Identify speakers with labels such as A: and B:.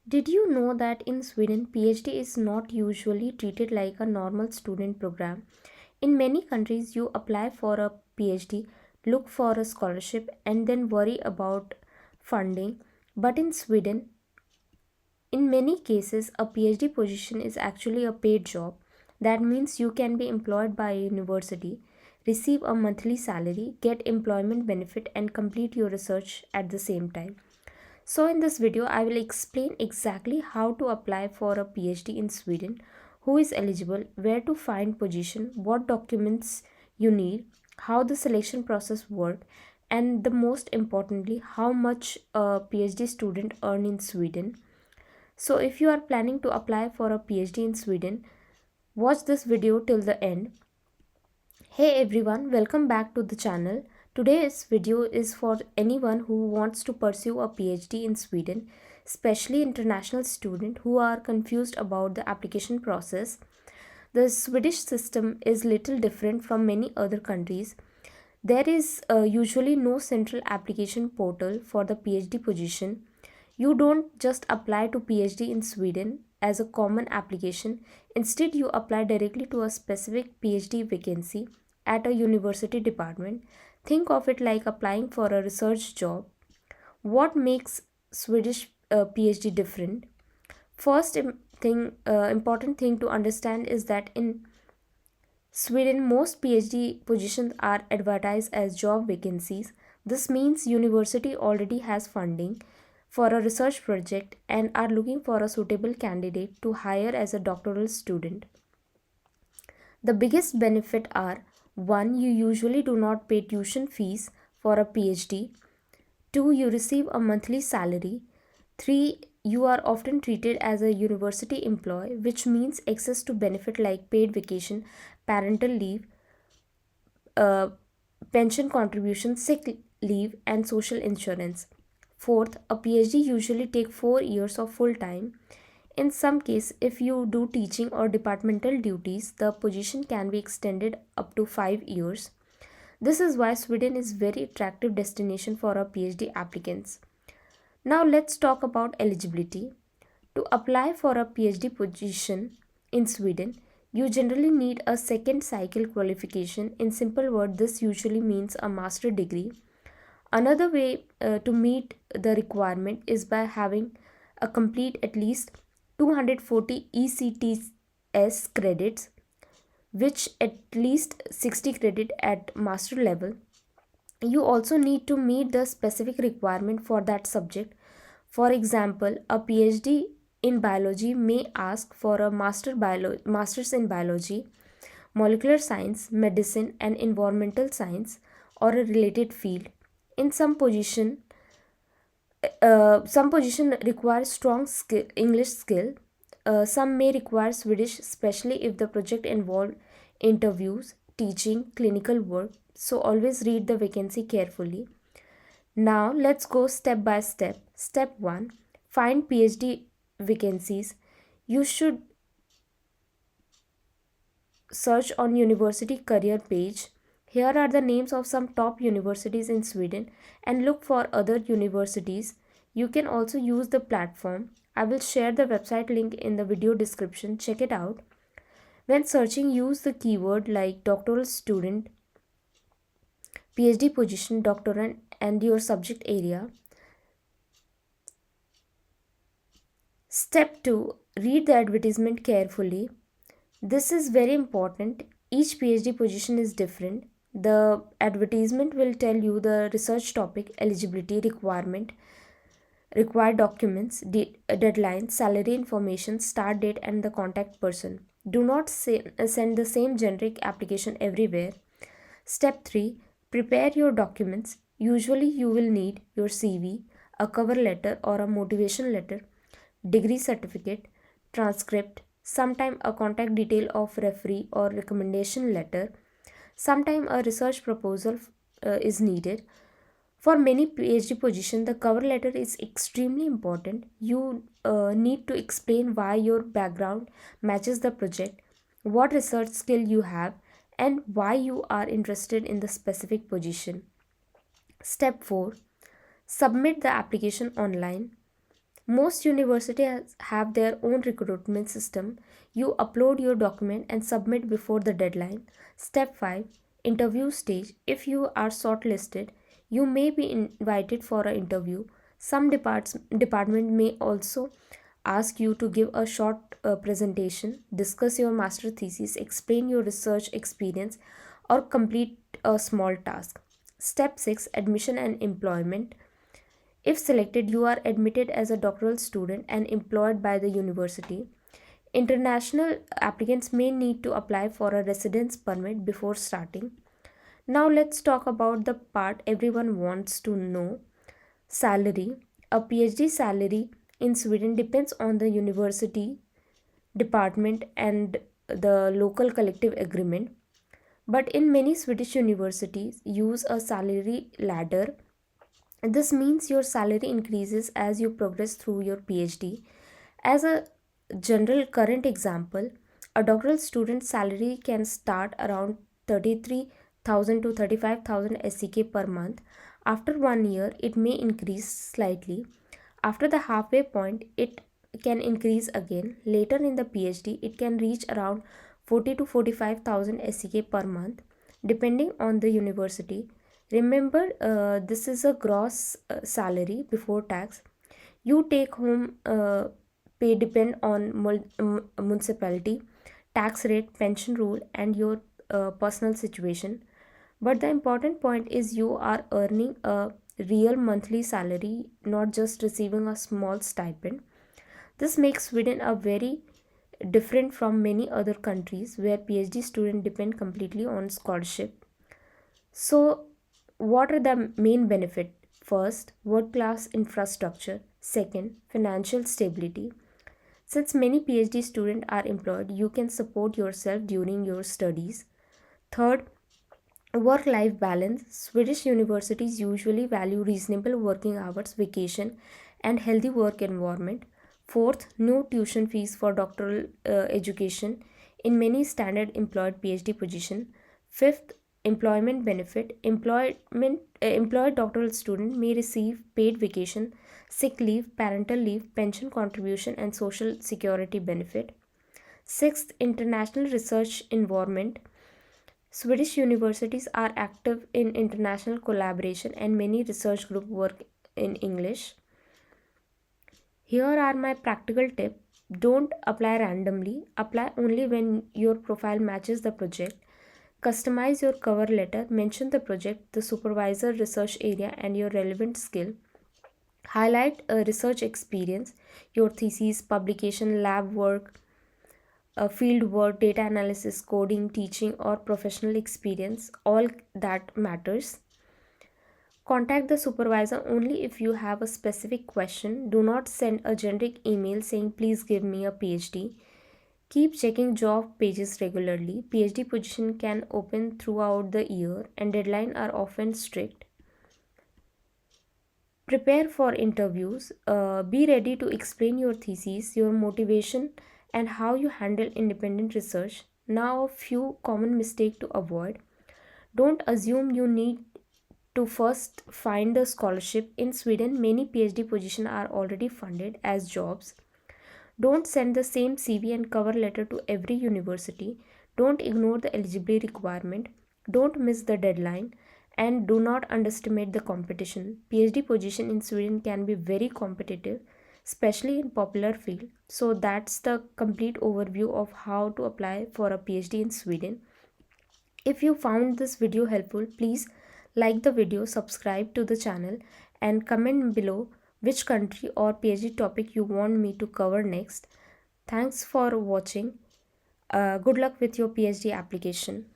A: Did you know that in Sweden, PhD is not usually treated like a normal student program? In many countries, you apply for a PhD, look for a scholarship, and then worry about funding. But in Sweden, in many cases, a PhD position is actually a paid job. That means you can be employed by a university, receive a monthly salary, get employment benefit, and complete your research at the same time. So in this video, I will explain exactly how to apply for a PhD in Sweden, who is eligible, where to find position, what documents you need, how the selection process works, and the most importantly, how much a PhD student earn in Sweden. So if you are planning to apply for a PhD in Sweden, watch this video till the end. Hey everyone, welcome back to the channel. Today's video is for anyone who wants to pursue a PhD in Sweden, especially international students who are confused about the application process. The Swedish system is little different from many other countries. There is usually no central application portal for the PhD position. You don't just apply to PhD in Sweden as a common application. Instead, you apply directly to a specific PhD vacancy at a university department. Think of it like applying for a research job. What makes Swedish PhD different? First important thing to understand is that in Sweden, most PhD positions are advertised as job vacancies. This means university already has funding for a research project and are looking for a suitable candidate to hire as a doctoral student. The biggest benefit are: 1. You usually do not pay tuition fees for a PhD. 2. You receive a monthly salary. 3. You are often treated as a university employee, which means access to benefit like paid vacation, parental leave, uh, pension contribution, sick leave, and social insurance. Fourth, a PhD usually take 4 years of full time. In some case, if you do teaching or departmental duties, the position can be extended up to 5 years. This is why Sweden is very attractive destination for our PhD applicants. Now let's talk about eligibility. To apply for a PhD position in Sweden, you generally need a second cycle qualification. In simple words, this usually means a master degree. Another way to meet the requirement is by having a complete at least 240 ECTS credits, which at least 60 credit at master level. You also need to meet the specific requirement for that subject. For example, a PhD in biology may ask for a master's in biology, molecular science, medicine, and environmental science, or a related field. In some position require strong English skill. Some may require Swedish, especially if the project involve interviews, teaching, clinical work. So always read the vacancy carefully. Now let's go step by step. Step 1. Find PhD vacancies. You should search on university career page. Here are the names of some top universities in Sweden and look for other universities. You can also use the platform. I will share the website link in the video description. Check it out. When searching, use the keyword like doctoral student, PhD position, doctorand, and your subject area. Step 2. Read the advertisement carefully. This is very important. Each PhD position is different. The advertisement will tell you the research topic, eligibility, requirement, required documents, deadline, salary information, start date, and the contact person. Do not send the same generic application everywhere. Step 3. Prepare your documents. Usually, you will need your CV, a cover letter or a motivation letter, degree certificate, transcript, sometime a contact detail of referee or recommendation letter, sometime a research proposal is needed. For many PhD positions, the cover letter is extremely important. You need to explain why your background matches the project, what research skill you have, and why you are interested in the specific position. Step 4. Submit the application online. Most universities have their own recruitment system. You upload your document and submit before the deadline. Step 5, interview stage. If you are shortlisted, you may be invited for an interview. Some department may also ask you to give a short presentation, discuss your master thesis, explain your research experience, or complete a small task. Step 6, admission and employment. If selected, you are admitted as a doctoral student and employed by the university. International applicants may need to apply for a residence permit before starting. Now, let's talk about the part everyone wants to know: salary. A PhD salary in Sweden depends on the university, department, and the local collective agreement. But in many Swedish universities, use a salary ladder. This means your salary increases as you progress through your PhD. As a general current example, a doctoral student's salary can start around 33,000 to 35,000 SEK per month. After 1 year, it may increase slightly. After the halfway point, it can increase again. Later in the PhD, it can reach around 40 to 45,000 SEK per month, depending on the university. Remember, this is a gross salary before tax. You take home pay depend on municipality, tax rate, pension rule, and your personal situation. But the important point is you are earning a real monthly salary, not just receiving a small stipend. This makes Sweden a very different from many other countries where PhD students depend completely on scholarship. So, what are the main benefit? First, world class infrastructure. Second, financial stability. Since many PhD students are employed, you can support yourself during your studies. Third, work life balance. Swedish universities usually value reasonable working hours, vacation, and healthy work environment. Fourth, no tuition fees for doctoral education in many standard employed PhD position. Fifth, employment benefit. Employed doctoral student may receive paid vacation, sick leave, parental leave, pension contribution, and social security benefit. Sixth, international research environment. Swedish universities are active in international collaboration and many research groups work in English. Here are my practical tips. Don't apply randomly. Apply only when your profile matches the project. Customize your cover letter. Mention the project, the supervisor, research area, and your relevant skill. Highlight a research experience, your thesis, publication, lab work, field work, data analysis, coding, teaching, or professional experience. All that matters. Contact the supervisor only if you have a specific question. Do not send a generic email saying, please give me a PhD. Keep checking job pages regularly. PhD position can open throughout the year and deadlines are often strict. Prepare for interviews. Be ready to explain your thesis, your motivation, and how you handle independent research. Now, a few common mistakes to avoid. Don't assume you need to first find a scholarship. In Sweden, many PhD positions are already funded as jobs. Don't send the same CV and cover letter to every university. Don't ignore the eligibility requirement. Don't miss the deadline. And do not underestimate the competition. PhD position in Sweden can be very competitive, especially in popular field. So that's the complete overview of how to apply for a PhD in Sweden. If you found this video helpful, please like the video, subscribe to the channel, and comment below which country or PhD topic you want me to cover next. Thanks for watching. Good luck with your PhD application.